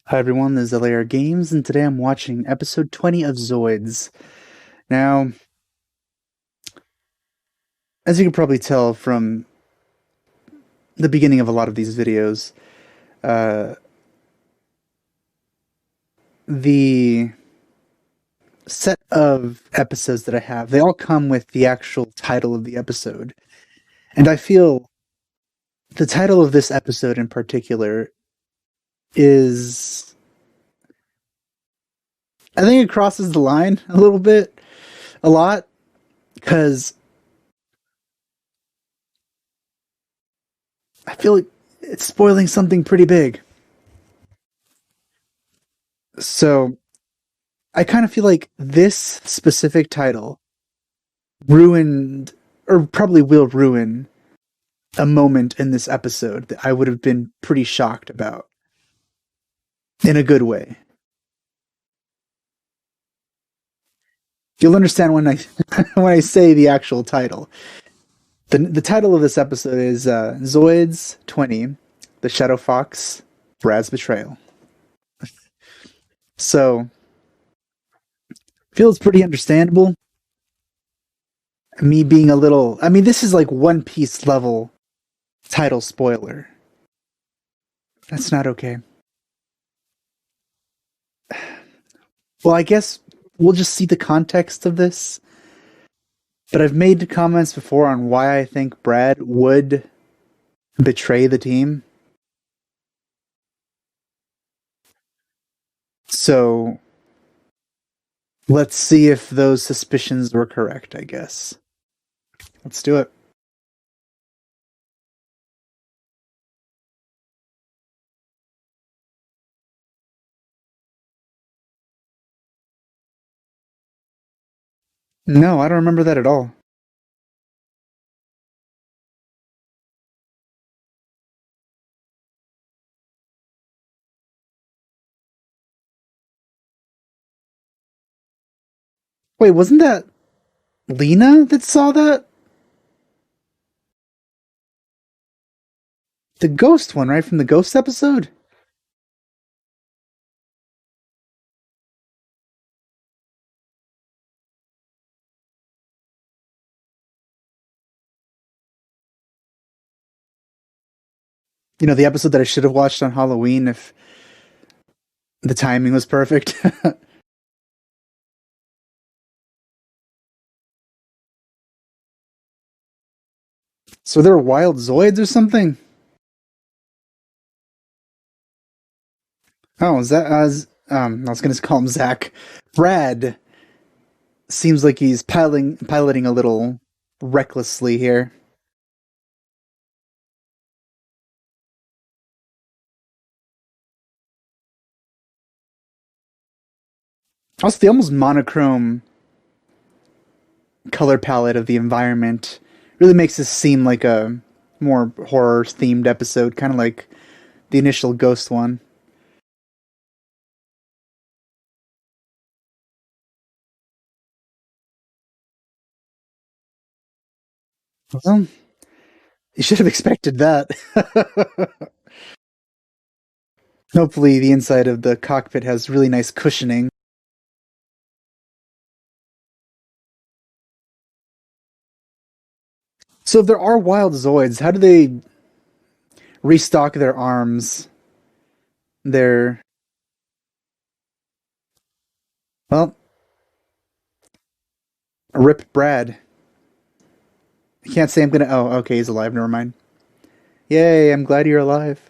Hi everyone, this is LAR Games, and today I'm watching episode 20 of Zoids. Now, as you can probably tell from the beginning of a lot of these videos, uh, the set of episodes that I have, they all come with the actual title of the episode. And I feel the title of this episode in particular is, I think it crosses the line a little bit, a lot, because I feel like it's spoiling something pretty big. So I kind of feel like this specific title ruined, or probably will ruin, a moment in this episode that I would have been pretty shocked about in a good way. You'll understand when I when I say the actual title. The title of this episode is Zoids 20, The Shadow Fox, Brad's Betrayal. So feels pretty understandable. Me being a little, I mean, this is like One Piece level title spoiler. That's not okay. Well, I guess we'll just see the context of this. But I've made comments before on why I think Brad would betray the team. So let's see if those suspicions were correct, I guess. Let's do it. No, I don't remember that at all. Wait, wasn't that Lena that saw that? The ghost one, right? From the ghost episode? You know, the episode that I should have watched on Halloween if the timing was perfect. So they're wild Zoids or something? Oh, is that as I was gonna call him Zach. Brad seems like he's piloting a little recklessly here. Also, the almost monochrome color palette of the environment really makes this seem like a more horror themed episode, kind of like the initial Ghost one. Well, you should have expected that. Hopefully, the inside of the cockpit has really nice cushioning. So, if there are wild Zoids, how do they restock their arms? Their well, Rip Brad. I can't say I'm gonna. Oh, okay, he's alive. Never mind. Yay! I'm glad you're alive.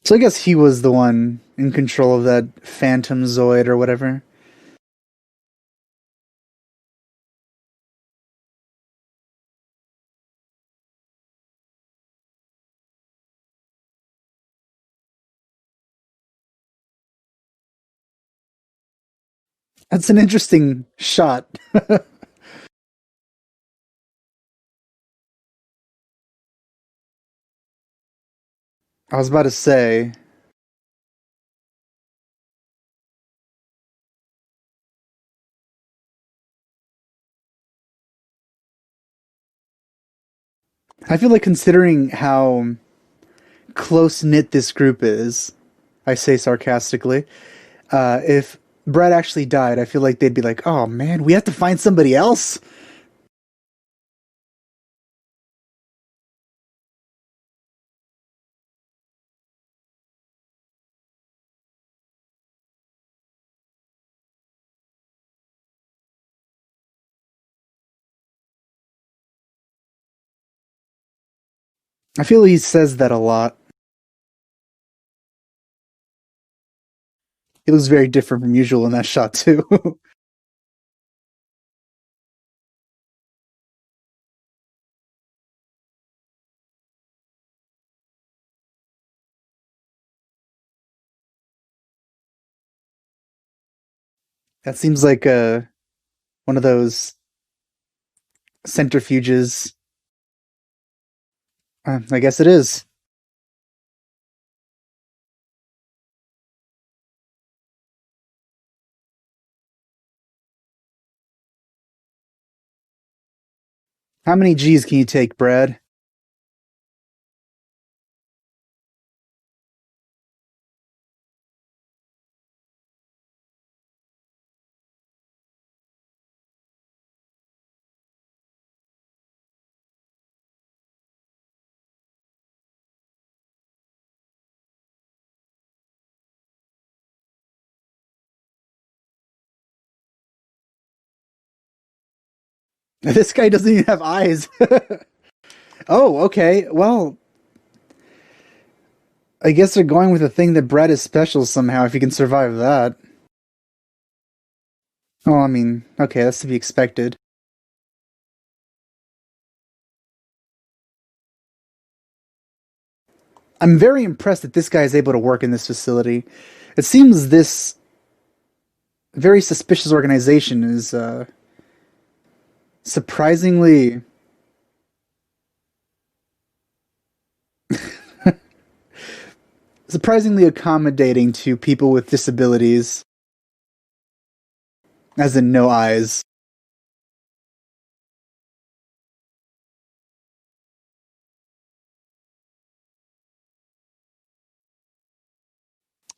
So I guess he was the one in control of that Phantom Zoid or whatever. That's an interesting shot. I was about to say, I feel like considering how close knit this group is, I say sarcastically, if Brad actually died, I feel like they'd be like, "Oh man, we have to find somebody else." I feel he says that a lot. It was very different from usual in that shot too. That seems like one of those centrifuges. I guess it is. How many G's can you take, Brad? This guy doesn't even have eyes. Oh, okay. Well, I guess they're going with the thing that Brad is special somehow if he can survive that. Oh, I mean, okay, that's to be expected. I'm very impressed that this guy is able to work in this facility. It seems this very suspicious organization is surprisingly surprisingly accommodating to people with disabilities, as in no eyes.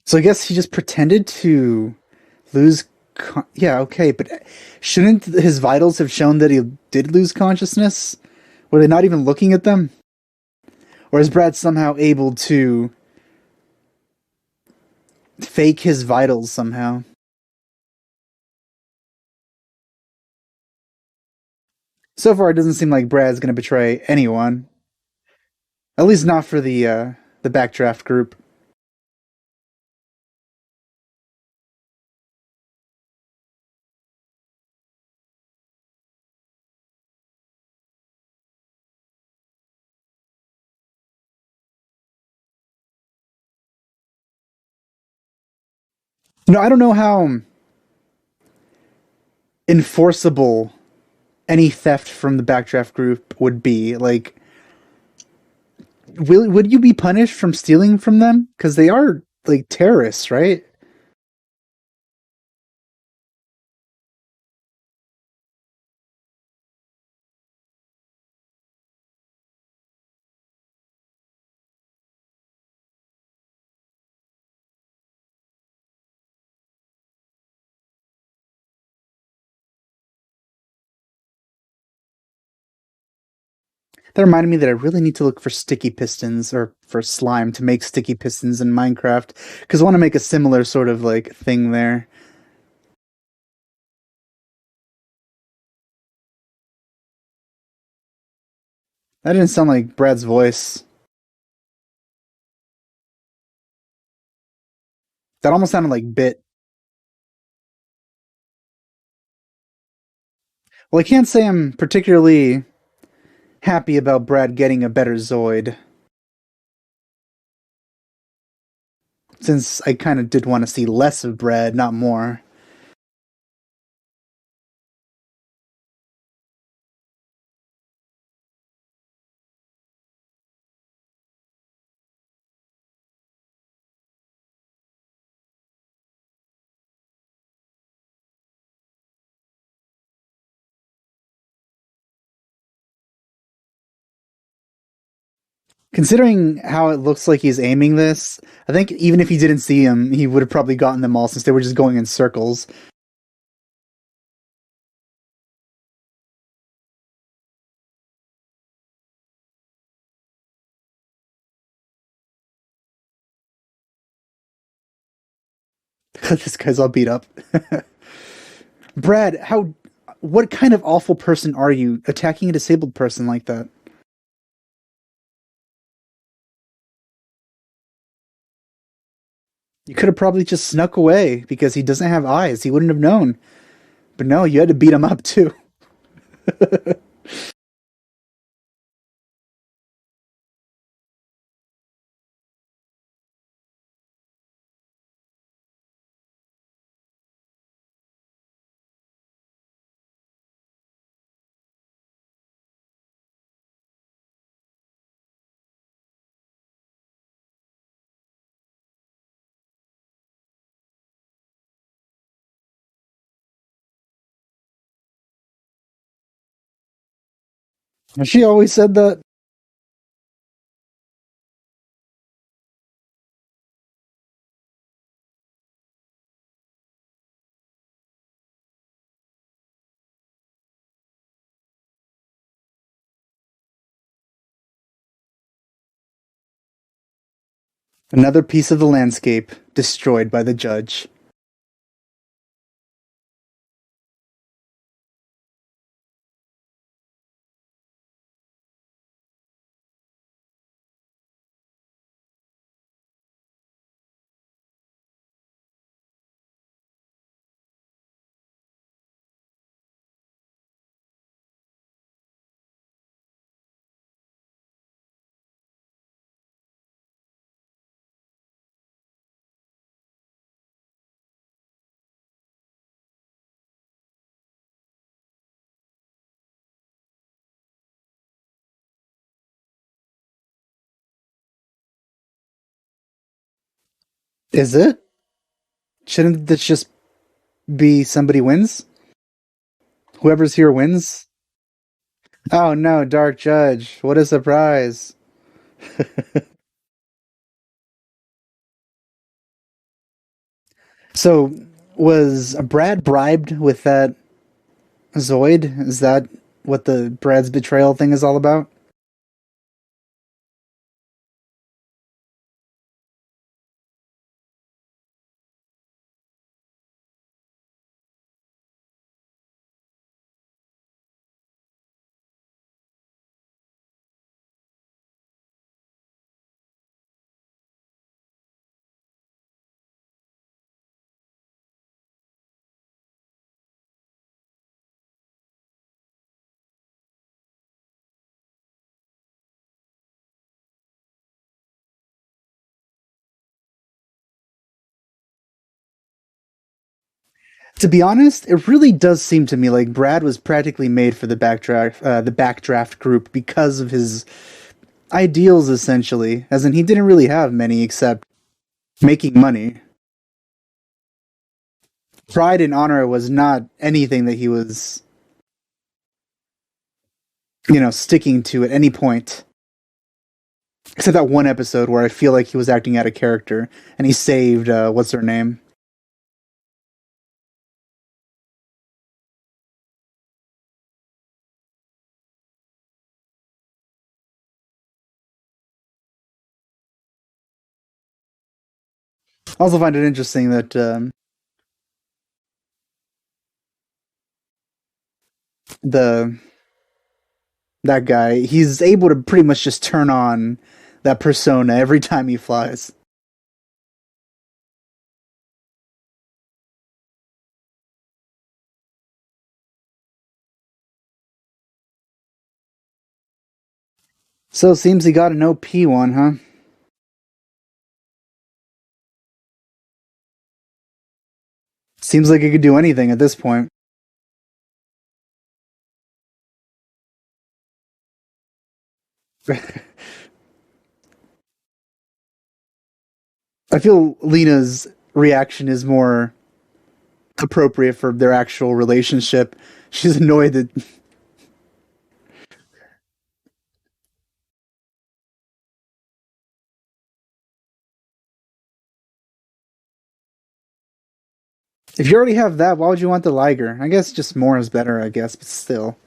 So I guess he just pretended to lose. Yeah, okay, but shouldn't his vitals have shown that he did lose consciousness? Were they not even looking at them? Or is Brad somehow able to fake his vitals somehow? So far, it doesn't seem like Brad's going to betray anyone. At least not for the backdraft group. I don't know how enforceable any theft from the backdraft group would be. Like, would you be punished from stealing from them? Because they are like terrorists, right? That reminded me that I really need to look for sticky pistons or for slime to make sticky pistons in Minecraft because I want to make a similar sort of like thing there. That didn't sound like Brad's voice. That almost sounded like Bit. Well, I can't say I'm particularly happy about Brad getting a better Zoid, since I kind of did want to see less of Brad, not more. Considering how it looks like he's aiming this, I think even if he didn't see him, he would have probably gotten them all since they were just going in circles. This guy's all beat up. Brad, how what kind of awful person are you attacking a disabled person like that? You could have probably just snuck away because he doesn't have eyes. He wouldn't have known. But no, you had to beat him up too. She always said that. Another piece of the landscape destroyed by the judge. Is it? Shouldn't this just be somebody wins? Whoever's here wins? Oh no, Dark Judge. What a surprise. So, was Brad bribed with that Zoid? Is that what the Brad's betrayal thing is all about? To be honest, it really does seem to me like Brad was practically made for the backdraft group because of his ideals, essentially. As in, he didn't really have many except making money. Pride and honor was not anything that he was, sticking to at any point. Except that one episode where I feel like he was acting out of character and he saved, what's her name? I also find it interesting that the that guy he's able to pretty much just turn on that persona every time he flies. So it seems he got an OP one, huh? Seems like he could do anything at this point. I feel Lena's reaction is more appropriate for their actual relationship. She's annoyed that If you already have that, why would you want the Liger? I guess just more is better, I guess, but still.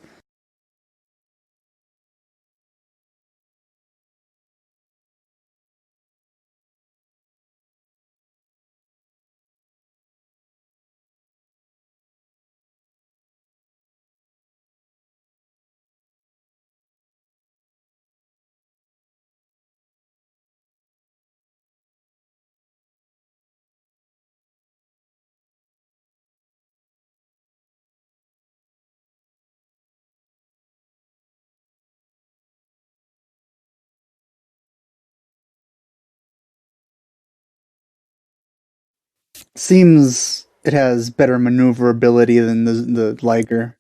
Seems it has better maneuverability than the Liger.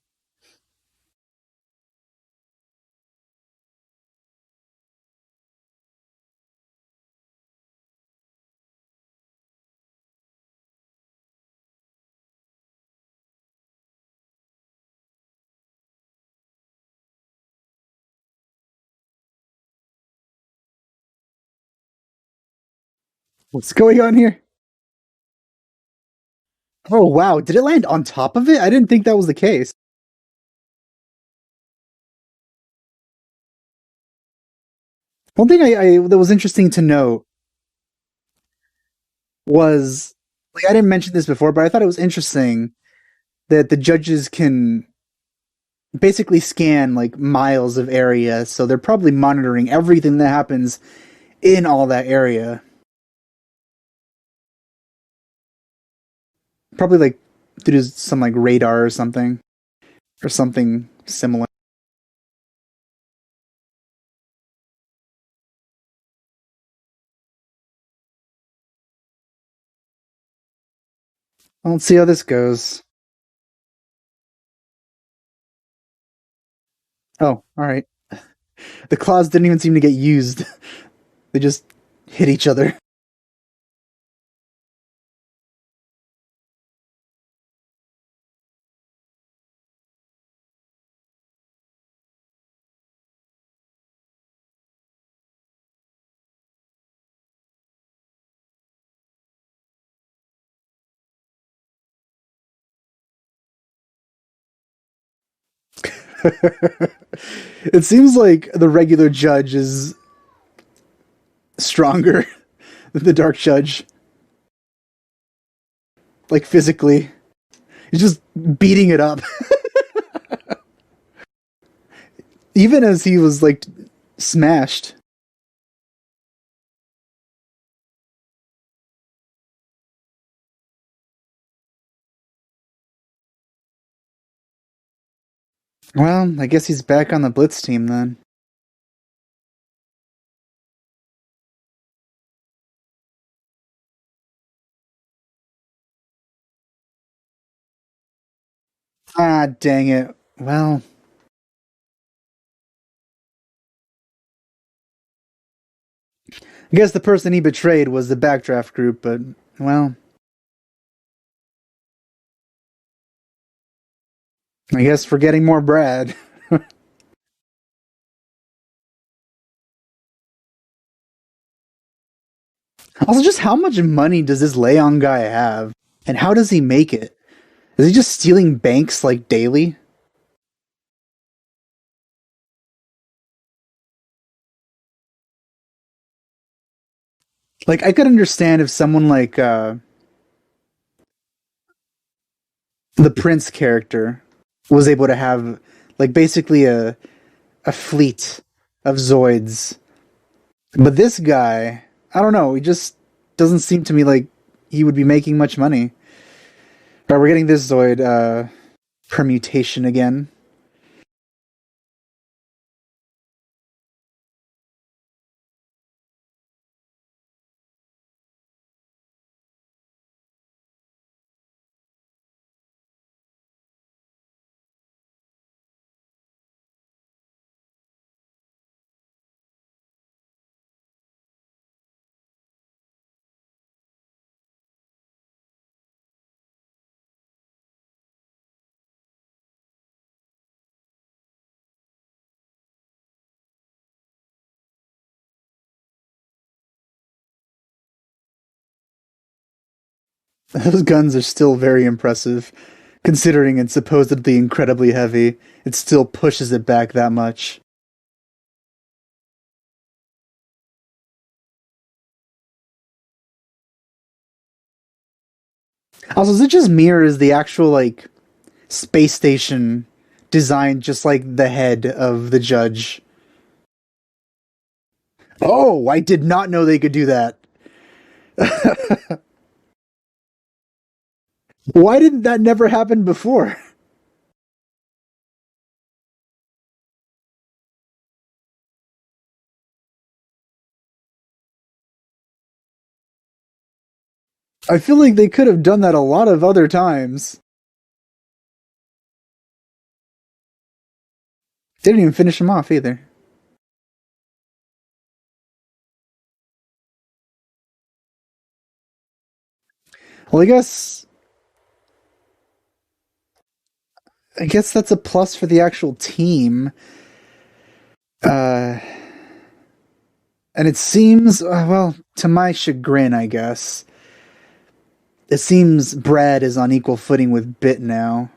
What's going on here? Oh wow, did it land on top of it? I didn't think that was the case. One thing I that was interesting to note was like I didn't mention this before, but I thought it was interesting that the judges can basically scan like miles of area, so they're probably monitoring everything that happens in all that area. Probably like through some like radar or something similar. Well, let's see how this goes. Oh, all right. The claws didn't even seem to get used. They just hit each other. It seems like the regular judge is stronger than the dark judge, like physically. He's just beating it up. Even as he was like smashed. Well, I guess he's back on the Blitz team then. Ah, dang it. Well, I guess the person he betrayed was the backdraft group, but, well, I guess we're getting more Brad. Also, just how much money does this Leon guy have? And how does he make it? Is he just stealing banks like daily? Like, I could understand if someone like the Prince character was able to have, like, basically a fleet of Zoids. But this guy, I don't know, he just doesn't seem to me like he would be making much money. But we're getting this Zoid permutation again. Those guns are still very impressive, considering it's supposedly incredibly heavy. It still pushes it back that much. Also, it just mirrors the actual like space station designed just like the head of the judge. Oh, I did not know they could do that. Why didn't that never happen before? I feel like they could have done that a lot of other times. They didn't even finish him off either. Well, I guess that's a plus for the actual team. Uh, and it seems, well, to my chagrin, I guess, it seems Brad is on equal footing with Bit now.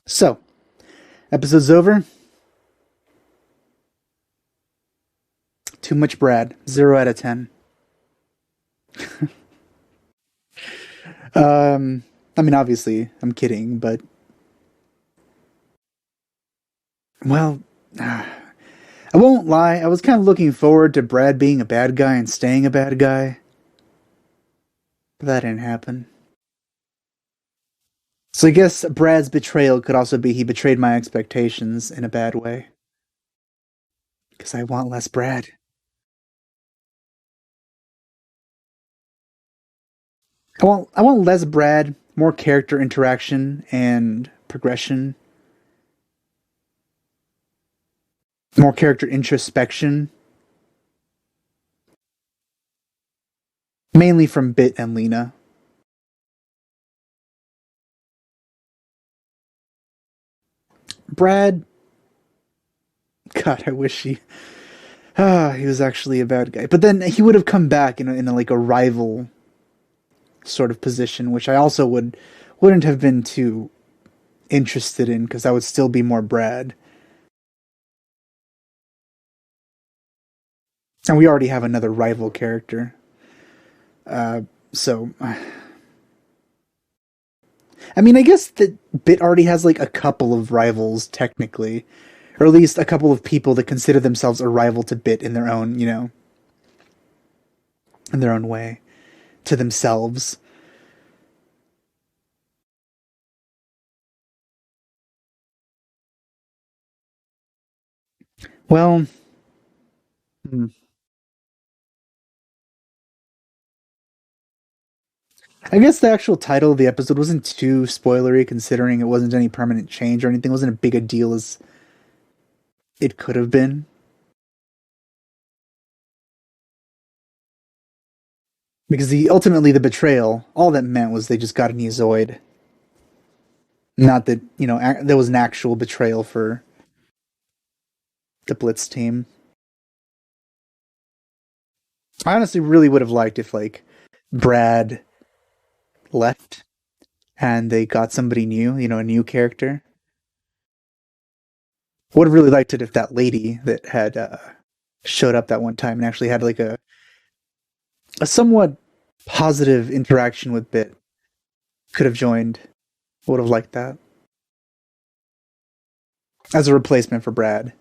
So, episode's over. Too much Brad. 0 out of 10. I mean, obviously, I'm kidding, but well, I won't lie. I was kind of looking forward to Brad being a bad guy and staying a bad guy, but that didn't happen. So I guess Brad's betrayal could also be he betrayed my expectations in a bad way because I want less Brad. I want less Brad, more character interaction and progression, more character introspection, mainly from Bit and Lena. Brad, God, I wish he was actually a bad guy. But then he would have come back in like a rival sort of position, which I also wouldn't have been too interested in because I would still be more Brad. And we already have another rival character. So I mean, I guess that Bit already has like a couple of rivals technically, or at least a couple of people that consider themselves a rival to Bit in their own, in their own way to themselves. Well, hmm, I guess the actual title of the episode wasn't too spoilery considering it wasn't any permanent change or anything. It wasn't as big a deal as it could have been. Because ultimately the betrayal, all that meant was they just got a new Zoid. Not that, there was an actual betrayal for the Blitz team. I honestly really would have liked if like Brad left and they got somebody new, a new character. Would have really liked it if that lady that had showed up that one time and actually had like a somewhat positive interaction with Bit could have joined. Would have liked that as a replacement for Brad.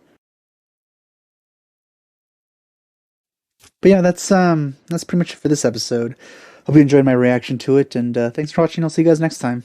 But yeah, that's pretty much it for this episode. Hope you enjoyed my reaction to it, and thanks for watching. I'll see you guys next time.